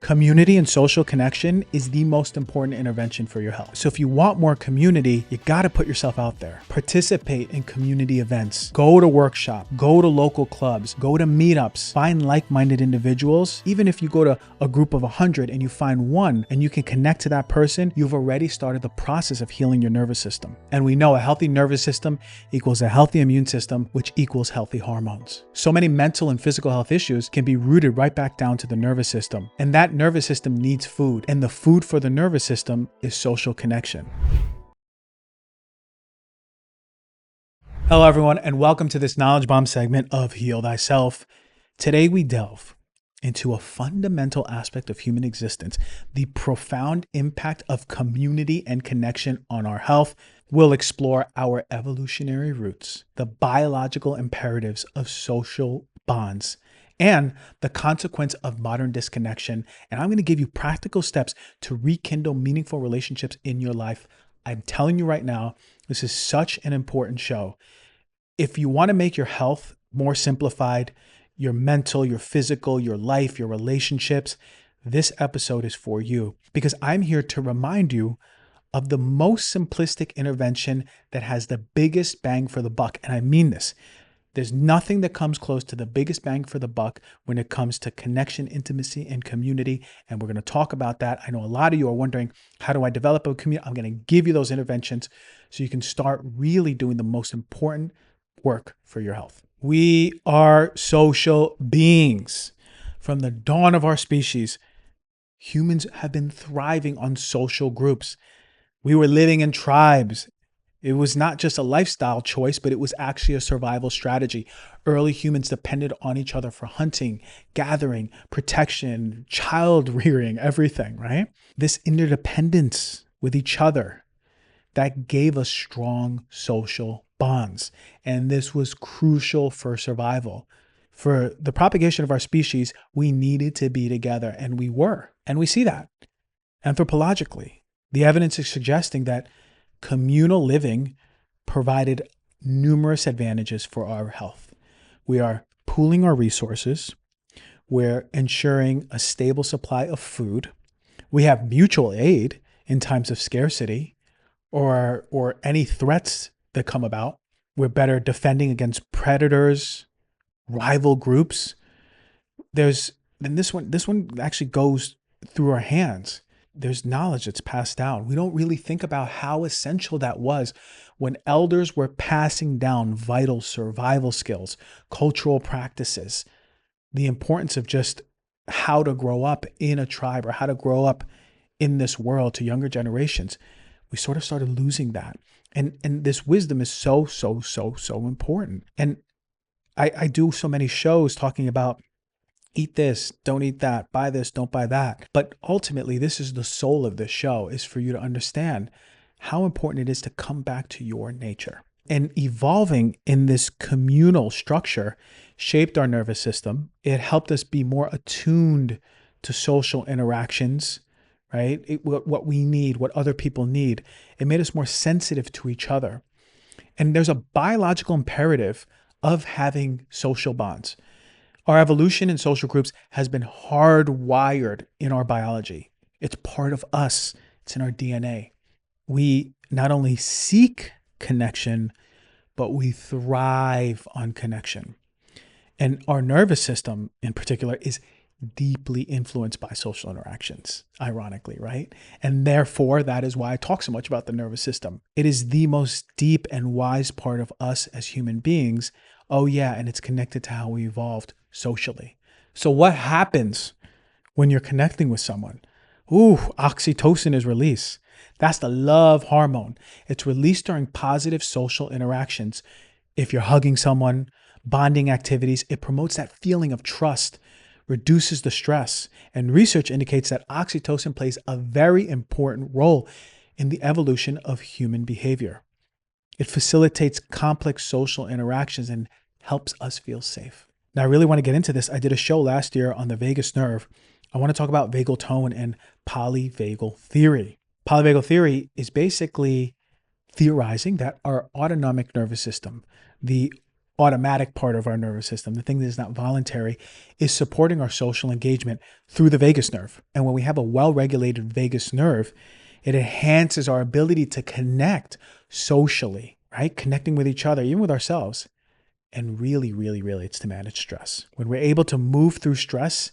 Community and social connection is the most important intervention for your health. So if you want more community, you got to put yourself out there. Participate in community events. Go to workshops, go to local clubs, go to meetups, find like-minded individuals. Even if you go to a group of 100 and you find one and you can connect to that person, you've already started the process of healing your nervous system. And we know a healthy nervous system equals a healthy immune system, which equals healthy hormones. So many mental and physical health issues can be rooted right back down to the nervous system. And that nervous system needs food, and the food for the nervous system is social connection. Hello everyone, and welcome to this knowledge bomb segment of Heal Thyself. Today we delve into a fundamental aspect of human existence, the profound impact of community and connection on our health. We'll explore our evolutionary roots, the biological imperatives of social bonds, and the consequence of modern disconnection. And I'm going to give you practical steps to rekindle meaningful relationships in your life. I'm telling you right now, this is such an important show. If you want to make your health more simplified, your mental, your physical, your life, your relationships, this episode is for you, because I'm here to remind you of the most simplistic intervention that has the biggest bang for the buck. And I mean this. There's nothing that comes close to the biggest bang for the buck when it comes to connection, intimacy, and community. And we're going to talk about that. I know a lot of you are wondering, how do I develop a community? I'm going to give you those interventions so you can start really doing the most important work for your health. We are social beings. From the dawn of our species, humans have been thriving on social groups. We were living in tribes. It was not just a lifestyle choice, but it was actually a survival strategy. Early humans depended on each other for hunting, gathering, protection, child rearing, everything, right? This interdependence with each other, that gave us strong social bonds. And this was crucial for survival. For the propagation of our species, we needed to be together, and we were. And we see that anthropologically. The evidence is suggesting that communal living provided numerous advantages for our health. We are pooling our resources. We're ensuring a stable supply of food. We have mutual aid in times of scarcity or any threats that come about. We're better defending against predators, rival groups. This one actually goes through our hands. There's knowledge that's passed down. We don't really think about how essential that was when elders were passing down vital survival skills, cultural practices, the importance of just how to grow up in a tribe or how to grow up in this world to younger generations. We sort of started losing that. And this wisdom is so important. And I do so many shows talking about eat this, don't eat that, buy this, don't buy that. But ultimately, this is the soul of this show, is for you to understand how important it is to come back to your nature. And evolving in this communal structure shaped our nervous system. It helped us be more attuned to social interactions, right? What we need, what other people need. It made us more sensitive to each other. And there's a biological imperative of having social bonds. Our evolution in social groups has been hardwired in our biology. It's part of us. It's in our DNA. We not only seek connection, but we thrive on connection. And our nervous system in particular is deeply influenced by social interactions, ironically, right? And therefore, that is why I talk so much about the nervous system. It is the most deep and wise part of us as human beings. Oh yeah, and it's connected to how we evolved socially. So what happens when you're connecting with someone? Oxytocin is released. That's the love hormone. It's released during positive social interactions. If you're hugging someone, bonding activities, it promotes that feeling of trust, reduces the stress. And research indicates that oxytocin plays a very important role in the evolution of human behavior. It facilitates complex social interactions and helps us feel safe. Now, I really want to get into this. I did a show last year on the vagus nerve. I want to talk about vagal tone and polyvagal theory. Polyvagal theory is basically theorizing that our autonomic nervous system, the automatic part of our nervous system, the thing that is not voluntary, is supporting our social engagement through the vagus nerve. And when we have a well-regulated vagus nerve, it enhances our ability to connect socially, right? Connecting with each other, even with ourselves. And really, really, really, it's to manage stress. When we're able to move through stress,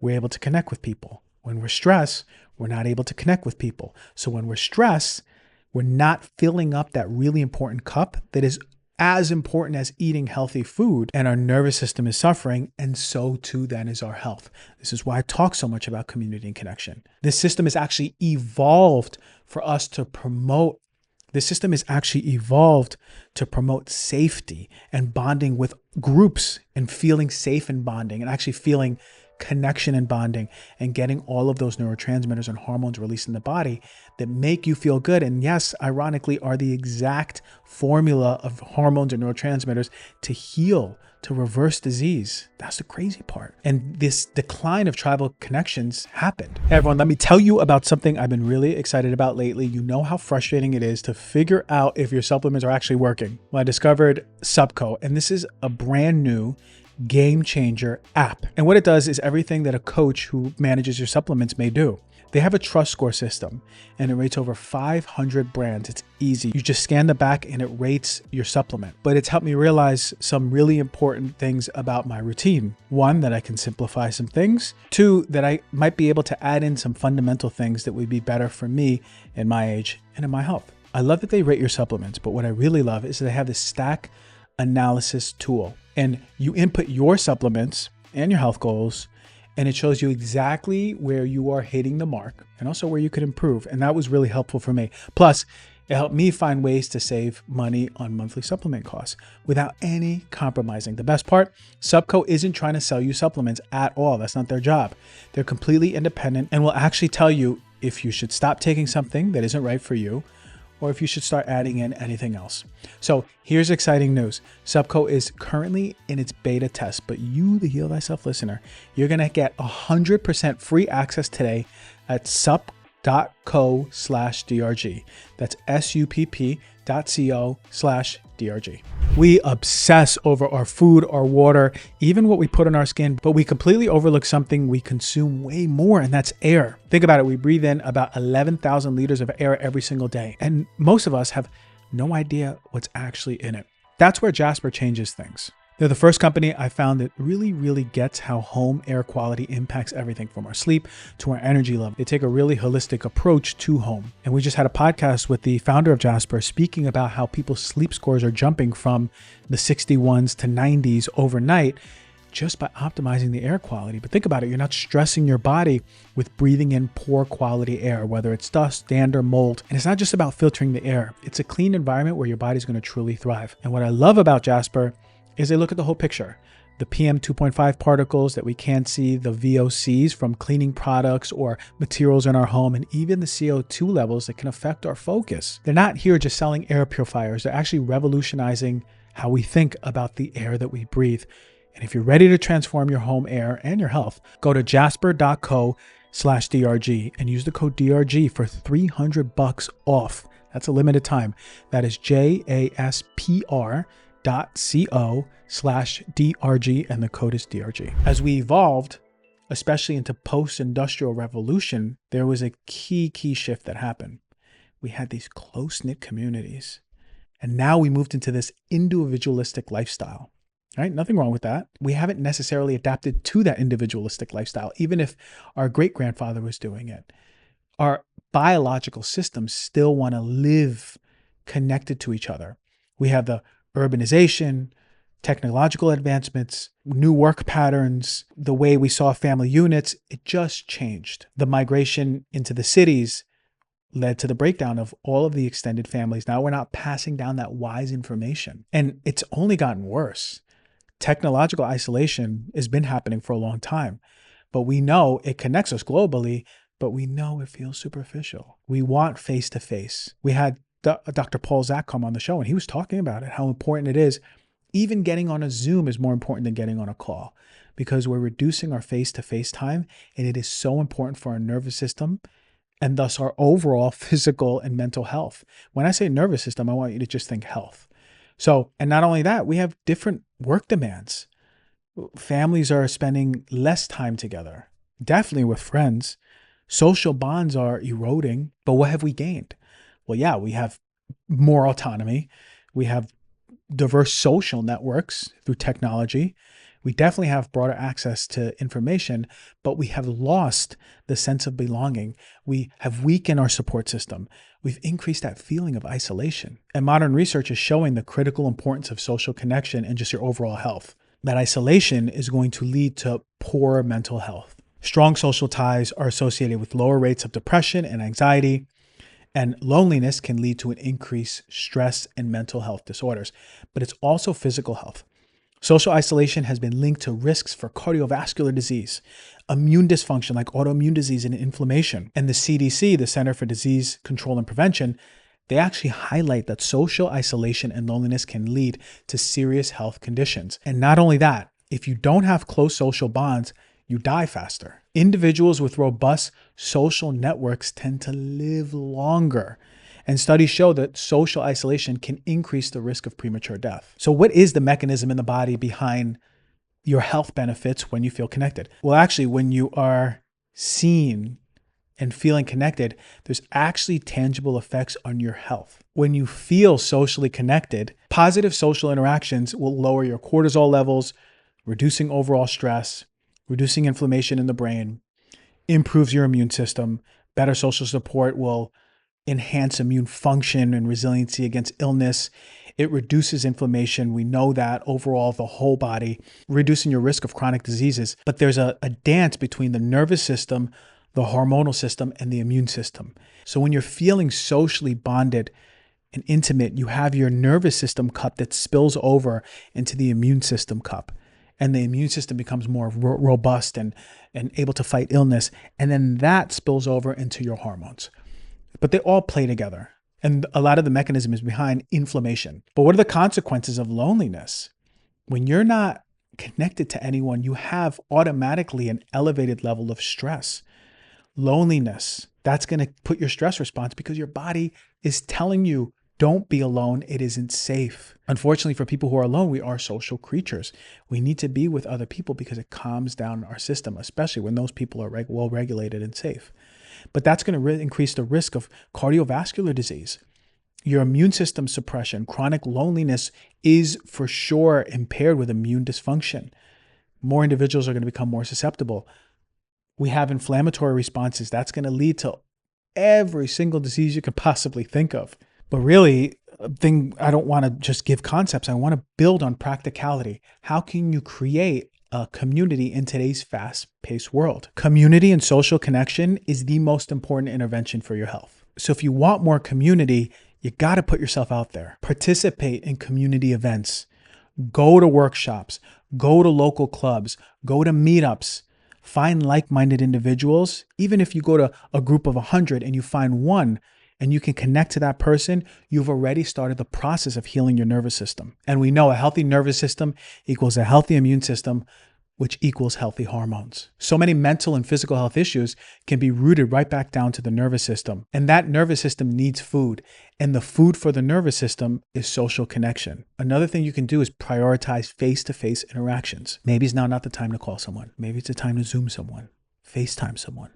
we're able to connect with people. When we're stressed, we're not able to connect with people. So when we're stressed, we're not filling up that really important cup that is as important as eating healthy food, and our nervous system is suffering, and so too then is our health. This is why I talk so much about community and connection. This system is actually evolved for us to promote. This system is actually evolved to promote safety and bonding with groups and feeling safe and bonding and actually feeling connection and bonding and getting all of those neurotransmitters and hormones released in the body that make you feel good. And yes, ironically, are the exact formula of hormones and neurotransmitters to heal, to reverse disease. That's the crazy part. And this decline of tribal connections happened. Hey everyone, let me tell you about something I've been really excited about lately. You know how frustrating it is to figure out if your supplements are actually working. Well, I discovered SuppCo, and this is a brand new game changer app. And what it does is everything that a coach who manages your supplements may do. They have a trust score system and it rates over 500 brands. It's easy. You just scan the back and it rates your supplement. But it's helped me realize some really important things about my routine. One, that I can simplify some things. Two, that I might be able to add in some fundamental things that would be better for me in my age and in my health. I love that they rate your supplements, but what I really love is that they have this stack analysis tool. And you input your supplements and your health goals, and it shows you exactly where you are hitting the mark and also where you could improve. And that was really helpful for me. Plus, it helped me find ways to save money on monthly supplement costs without any compromising. The best part, SuppCo isn't trying to sell you supplements at all. That's not their job. They're completely independent and will actually tell you if you should stop taking something that isn't right for you, or if you should start adding in anything else. So here's exciting news. SuppCo is currently in its beta test, but you, the Heal Thyself listener, you're gonna get 100% free access today at supp.co/DRG. That's supp.co/DRG. We obsess over our food, our water, even what we put on our skin, but we completely overlook something we consume way more, and that's air. Think about it. We breathe in about 11,000 liters of air every single day, and most of us have no idea what's actually in it. That's where Jaspr changes things. They're the first company I found that really gets how home air quality impacts everything from our sleep to our energy level. They take a really holistic approach to home. And we just had a podcast with the founder of Jaspr speaking about how people's sleep scores are jumping from the 61s to 90s overnight just by optimizing the air quality. But think about it, you're not stressing your body with breathing in poor quality air, whether it's dust, sand, or mold. And it's not just about filtering the air. It's a clean environment where your body's going to truly thrive. And what I love about Jaspr is they look at the whole picture. The PM 2.5 particles that we can't see, the VOCs from cleaning products or materials in our home, and even the CO2 levels that can affect our focus. They're not here just selling air purifiers. They're actually revolutionizing how we think about the air that we breathe. And if you're ready to transform your home air and your health, go to jaspr.co/DRG and use the code DRG for $300 off. That's a limited time. That is jaspr.co/DRG, and the code is DRG. As we evolved, especially into post-industrial revolution, there was a key shift that happened. We had these close-knit communities, and now we moved into this individualistic lifestyle. Right? Nothing wrong with that. We haven't necessarily adapted to that individualistic lifestyle, even if our great-grandfather was doing it. Our biological systems still want to live connected to each other. We have the urbanization, technological advancements, new work patterns, the way we saw family units, it just changed. The migration into the cities led to the breakdown of all of the extended families. Now we're not passing down that wise information, and it's only gotten worse. Technological isolation has been happening for a long time, but we know it connects us globally, but we know it feels superficial. We want face-to-face. We had Dr. Paul Zak come on the show, and he was talking about it, how important it is. Even getting on a Zoom is more important than getting on a call, because we're reducing our face-to-face time, and it is so important for our nervous system and thus our overall physical and mental health. When I say nervous system, I want you to just think health. So, and not only that, we have different work demands. Families are spending less time together, definitely with friends. Social bonds are eroding, but what have we gained? Well, yeah, we have more autonomy. We have diverse social networks through technology. We definitely have broader access to information, but we have lost the sense of belonging. We have weakened our support system. We've increased that feeling of isolation. And modern research is showing the critical importance of social connection and just your overall health. That isolation is going to lead to poor mental health. Strong social ties are associated with lower rates of depression and anxiety, and loneliness can lead to an increased stress and mental health disorders, but it's also physical health. Social isolation has been linked to risks for cardiovascular disease, immune dysfunction like autoimmune disease and inflammation. And the CDC, the Center for Disease Control and Prevention, they actually highlight that social isolation and loneliness can lead to serious health conditions. And not only that, if you don't have close social bonds, you die faster. Individuals with robust social networks tend to live longer. And studies show that social isolation can increase the risk of premature death. So what is the mechanism in the body behind your health benefits when you feel connected? Well, actually, when you are seen and feeling connected, there's actually tangible effects on your health. When you feel socially connected, positive social interactions will lower your cortisol levels, reducing overall stress, reducing inflammation in the brain, improves your immune system. Better social support will enhance immune function and resiliency against illness. It reduces inflammation. We know that overall, the whole body, reducing your risk of chronic diseases. But there's a dance between the nervous system, the hormonal system, and the immune system. So when you're feeling socially bonded and intimate, you have your nervous system cup that spills over into the immune system cup. And the immune system becomes more robust and able to fight illness. And then that spills over into your hormones. But they all play together. And a lot of the mechanism is behind inflammation. But what are the consequences of loneliness? When you're not connected to anyone, you have automatically an elevated level of stress. Loneliness, that's going to put your stress response because your body is telling you, don't be alone. It isn't safe. Unfortunately, for people who are alone, we are social creatures. We need to be with other people because it calms down our system, especially when those people are well regulated and safe. But that's going to increase the risk of cardiovascular disease. Your immune system suppression, chronic loneliness is for sure impaired with immune dysfunction. More individuals are going to become more susceptible. We have inflammatory responses. That's going to lead to every single disease you could possibly think of. But really, I don't want to just give concepts. I want to build on practicality. How can you create a community in today's fast-paced world? Community and social connection is the most important intervention for your health. So if you want more community, you got to put yourself out there. Participate in community events. Go to workshops. Go to local clubs. Go to meetups. Find like-minded individuals. Even if you go to a group of 100 and you find one and you can connect to that person, you've already started the process of healing your nervous system. And we know a healthy nervous system equals a healthy immune system, which equals healthy hormones. So many mental and physical health issues can be rooted right back down to the nervous system. And that nervous system needs food. And the food for the nervous system is social connection. Another thing you can do is prioritize face-to-face interactions. Maybe it's now not the time to call someone. Maybe it's the time to Zoom someone, FaceTime someone.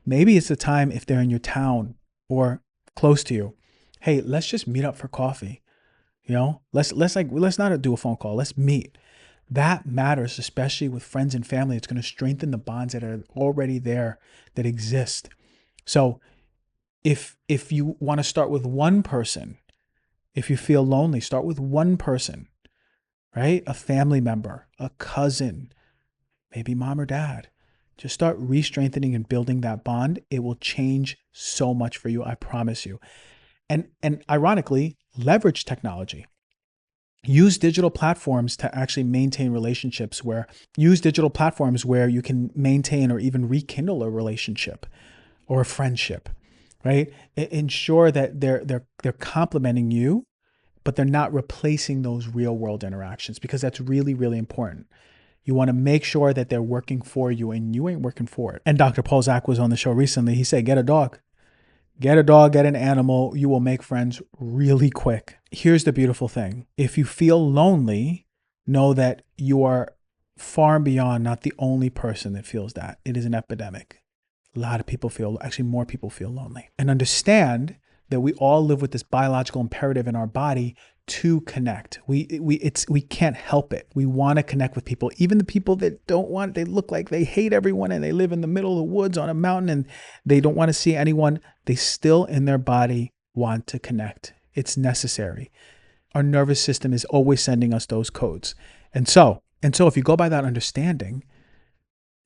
Maybe it's the time if they're in your town or close to you. Hey, let's just meet up for coffee. Let's not do a phone call. Let's meet. That matters, especially with friends and family. It's going to strengthen the bonds that are already there, that exist. So if you want to start with one person, if you feel lonely, start with one person, right? A family member, a cousin, maybe mom or dad. Just start re-strengthening and building that bond. It will change so much for you, I promise you. And ironically, leverage technology. Use digital platforms to actually maintain relationships use digital platforms where you can maintain or even rekindle a relationship or a friendship, right? Ensure that they're complementing you, but they're not replacing those real world interactions, because that's really, really important. You want to make sure that they're working for you and you ain't working for it. And Dr. Paul Zak was on the show recently. He said, get a dog. Get a dog, get an animal. You will make friends really quick. Here's the beautiful thing. If you feel lonely, know that you are far and beyond not the only person that feels that. It is an epidemic. A lot of people feel, actually more people feel lonely. And understand that we all live with this biological imperative in our body to connect. We can't help it. We want to connect with people. Even the people that don't want, they look like they hate everyone and they live in the middle of the woods on a mountain and they don't want to see anyone. They still in their body want to connect. It's necessary. Our nervous system is always sending us those codes. And so if you go by that understanding,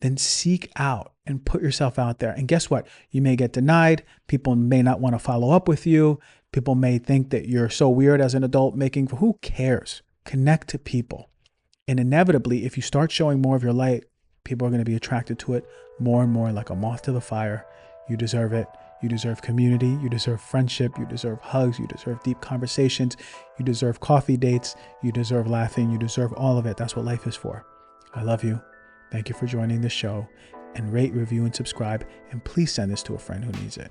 then seek out and put yourself out there. And guess what? You may get denied. People may not want to follow up with you. People may think that you're so weird as an adult who cares? Connect to people. And inevitably, if you start showing more of your light, people are going to be attracted to it more and more, like a moth to the fire. You deserve it. You deserve community. You deserve friendship. You deserve hugs. You deserve deep conversations. You deserve coffee dates. You deserve laughing. You deserve all of it. That's what life is for. I love you. Thank you for joining the show, and rate, review, and subscribe. And please send this to a friend who needs it.